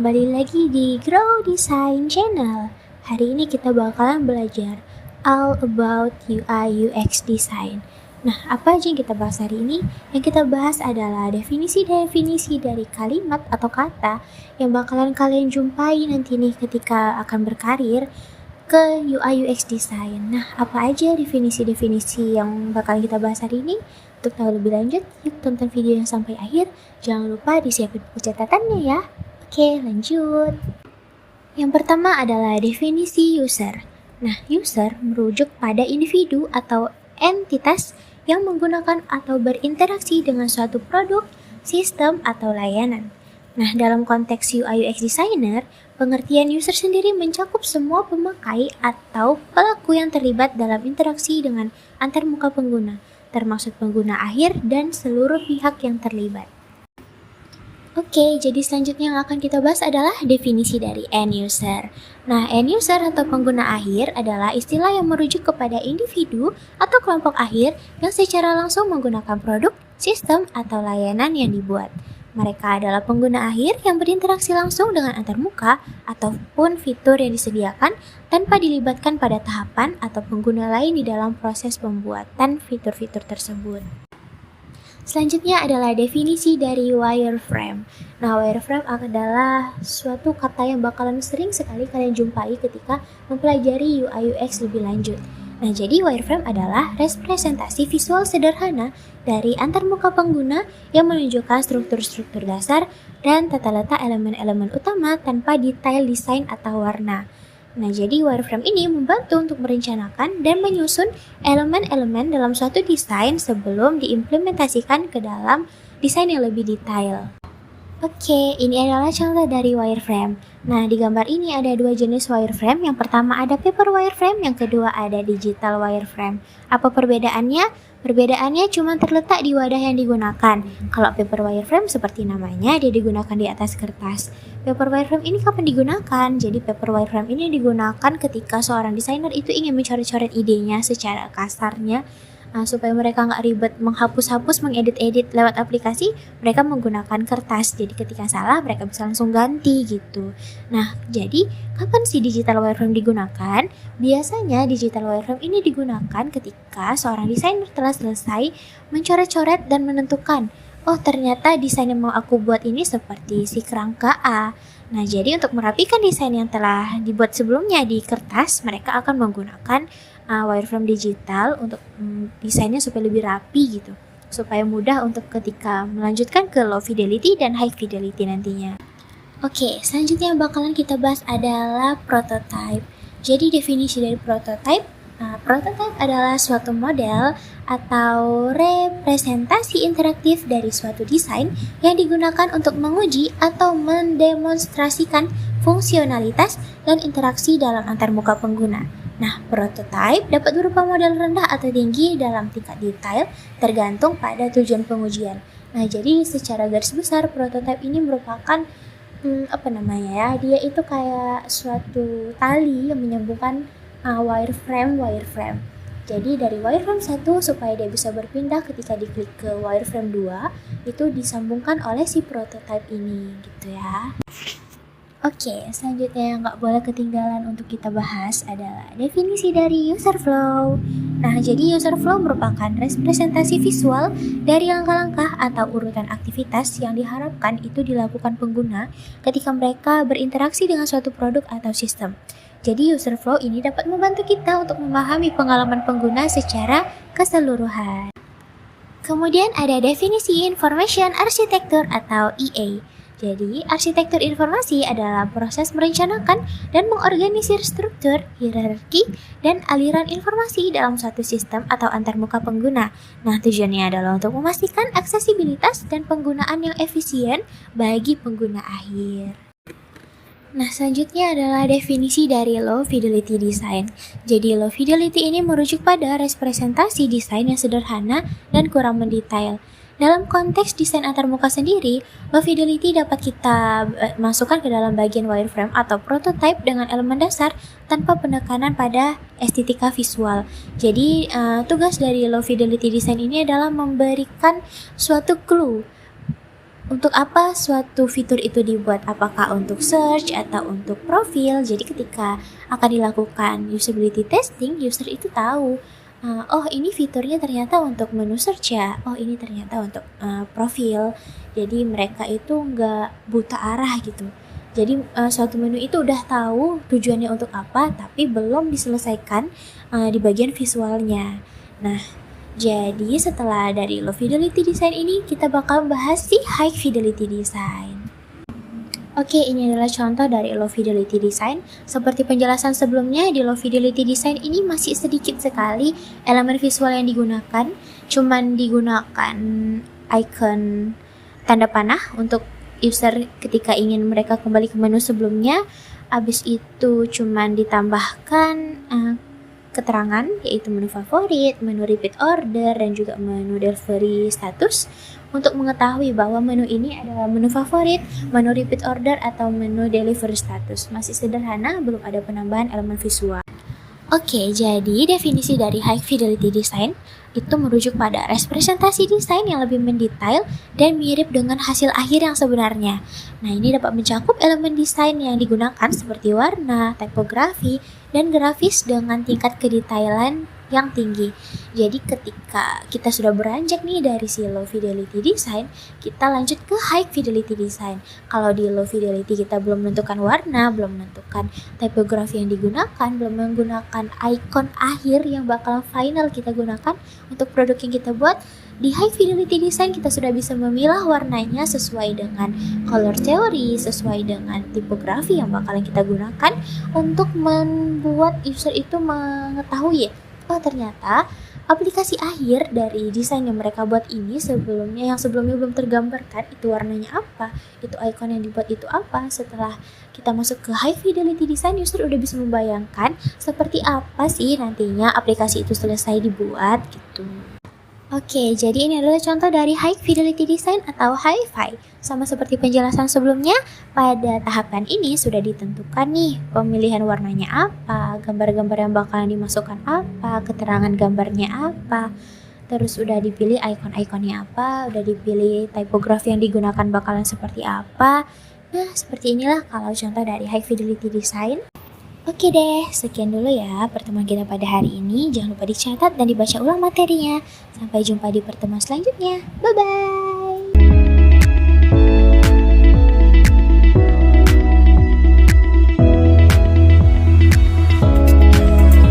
kembali lagi di Grow Design Channel. Hari ini kita bakalan belajar all about UI UX design. Nah, apa aja yang kita bahas hari ini? Yang kita bahas adalah definisi-definisi dari kalimat atau kata yang bakalan kalian jumpai nanti nih ketika akan berkarir ke UI UX design. Nah, apa aja definisi-definisi yang bakalan kita bahas hari ini? Untuk tahu lebih lanjut, yuk tonton video yang sampai akhir. Jangan lupa disiapin buku catatannya ya. Oke, lanjut. Yang pertama adalah definisi user. Nah, user merujuk pada individu atau entitas yang menggunakan atau berinteraksi dengan suatu produk, sistem, atau layanan. Nah, dalam konteks UI UX designer, pengertian user sendiri mencakup semua pemakai atau pelaku yang terlibat dalam interaksi dengan antarmuka pengguna, termasuk pengguna akhir dan seluruh pihak yang terlibat. Oke, jadi selanjutnya yang akan kita bahas adalah definisi dari end user. Nah, end user atau pengguna akhir adalah istilah yang merujuk kepada individu atau kelompok akhir yang secara langsung menggunakan produk, sistem, atau layanan yang dibuat. Mereka adalah pengguna akhir yang berinteraksi langsung dengan antarmuka ataupun fitur yang disediakan tanpa dilibatkan pada tahapan atau pengguna lain di dalam proses pembuatan fitur-fitur tersebut. Selanjutnya adalah definisi dari wireframe. Nah, wireframe adalah suatu kata yang bakalan sering sekali kalian jumpai ketika mempelajari UI UX lebih lanjut. Nah, jadi wireframe adalah representasi visual sederhana dari antarmuka pengguna yang menunjukkan struktur-struktur dasar dan tata letak elemen-elemen utama tanpa detail desain atau warna. Nah, jadi wireframe ini membantu untuk merencanakan dan menyusun elemen-elemen dalam suatu desain sebelum diimplementasikan ke dalam desain yang lebih detail. Oke, ini adalah contoh dari wireframe. Nah, di gambar ini ada dua jenis wireframe. Yang pertama ada paper wireframe, yang kedua ada digital wireframe. Apa perbedaannya? Perbedaannya cuma terletak di wadah yang digunakan. Kalau paper wireframe seperti namanya, dia digunakan di atas kertas. Paper wireframe ini kapan digunakan? Jadi paper wireframe ini digunakan ketika seorang desainer itu ingin mencoret-coret idenya secara kasarnya, supaya mereka nggak ribet menghapus-hapus, mengedit-edit lewat aplikasi, mereka menggunakan kertas. Jadi ketika salah, mereka bisa langsung ganti gitu. Nah, jadi kapan sih digital wireframe digunakan? Biasanya digital wireframe ini digunakan ketika seorang desainer telah selesai mencoret-coret dan menentukan, oh ternyata desain yang mau aku buat ini seperti si kerangka A. Nah, jadi untuk merapikan desain yang telah dibuat sebelumnya di kertas, mereka akan menggunakan wireframe digital untuk desainnya supaya lebih rapi gitu, supaya mudah untuk ketika melanjutkan ke low fidelity dan high fidelity nantinya. Oke, selanjutnya yang bakalan kita bahas adalah prototype. Jadi definisi dari prototype, prototype adalah suatu model atau representasi interaktif dari suatu desain yang digunakan untuk menguji atau mendemonstrasikan fungsionalitas dan interaksi dalam antarmuka pengguna. Nah, prototype dapat berupa model rendah atau tinggi dalam tingkat detail tergantung pada tujuan pengujian. Nah, jadi secara garis besar prototype ini merupakan dia itu kayak suatu tali yang menyambungkan wireframe. Jadi dari wireframe 1 supaya dia bisa berpindah ketika diklik ke wireframe 2, itu disambungkan oleh si prototype ini gitu ya. Oke, selanjutnya yang nggak boleh ketinggalan untuk kita bahas adalah definisi dari user flow. Nah, jadi user flow merupakan representasi visual dari langkah-langkah atau urutan aktivitas yang diharapkan itu dilakukan pengguna ketika mereka berinteraksi dengan suatu produk atau sistem. Jadi user flow ini dapat membantu kita untuk memahami pengalaman pengguna secara keseluruhan. Kemudian ada definisi Information Architecture atau EA. Jadi, arsitektur informasi adalah proses merencanakan dan mengorganisir struktur, hierarki, dan aliran informasi dalam suatu sistem atau antarmuka pengguna. Nah, tujuannya adalah untuk memastikan aksesibilitas dan penggunaan yang efisien bagi pengguna akhir. Nah, selanjutnya adalah definisi dari low fidelity design. Jadi, low fidelity ini merujuk pada representasi desain yang sederhana dan kurang mendetail. Dalam konteks desain antarmuka sendiri, low fidelity dapat kita masukkan ke dalam bagian wireframe atau prototype dengan elemen dasar tanpa penekanan pada estetika visual. Jadi, tugas dari low fidelity design ini adalah memberikan suatu clue untuk apa suatu fitur itu dibuat, apakah untuk search atau untuk profil. Jadi ketika akan dilakukan usability testing, user itu tahu, oh ini fiturnya ternyata untuk menu search ya, oh ini ternyata untuk profil. Jadi mereka itu nggak buta arah gitu. Jadi suatu menu itu udah tahu tujuannya untuk apa, tapi belum diselesaikan di bagian visualnya. Nah, jadi setelah dari low fidelity design ini, kita bakal bahas si high fidelity design. Oke, ini adalah contoh dari low fidelity design. Seperti penjelasan sebelumnya, di low fidelity design ini masih sedikit sekali elemen visual yang digunakan. Cuman digunakan icon tanda panah untuk user ketika ingin mereka kembali ke menu sebelumnya. Habis itu cuman ditambahkan keterangan, yaitu menu favorit, menu repeat order, dan juga menu delivery status untuk mengetahui bahwa menu ini adalah menu favorit, menu repeat order, atau menu delivery status. Masih sederhana, belum ada penambahan elemen visual. Oke, jadi definisi dari high fidelity design itu merujuk pada representasi desain yang lebih mendetail dan mirip dengan hasil akhir yang sebenarnya. Nah, ini dapat mencakup elemen desain yang digunakan seperti warna, tipografi, dan grafis dengan tingkat kedetailan yang tinggi. Jadi ketika kita sudah beranjak nih dari si low fidelity design, kita lanjut ke high fidelity design. Kalau di low fidelity kita belum menentukan warna, belum menentukan tipografi yang digunakan, belum menggunakan icon akhir yang bakal final kita gunakan untuk produk yang kita buat. Di high fidelity design kita sudah bisa memilah warnanya sesuai dengan color theory, sesuai dengan tipografi yang bakalan kita gunakan untuk membuat user itu mengetahui, oh ternyata aplikasi akhir dari desain yang mereka buat ini yang sebelumnya belum tergambarkan itu warnanya apa, itu icon yang dibuat itu apa. Setelah kita masuk ke high fidelity design, user udah bisa membayangkan seperti apa sih nantinya aplikasi itu selesai dibuat gitu. Oke, jadi ini adalah contoh dari high fidelity design atau hi-fi. Sama seperti penjelasan sebelumnya, pada tahapan ini sudah ditentukan nih pemilihan warnanya apa, gambar-gambar yang bakalan dimasukkan apa, keterangan gambarnya apa, terus udah dipilih icon-iconnya apa, udah dipilih tipografi yang digunakan bakalan seperti apa. Nah, seperti inilah kalau contoh dari high fidelity design. Oke deh, sekian dulu ya pertemuan kita pada hari ini. Jangan lupa dicatat dan dibaca ulang materinya. Sampai jumpa di pertemuan selanjutnya. Bye-bye!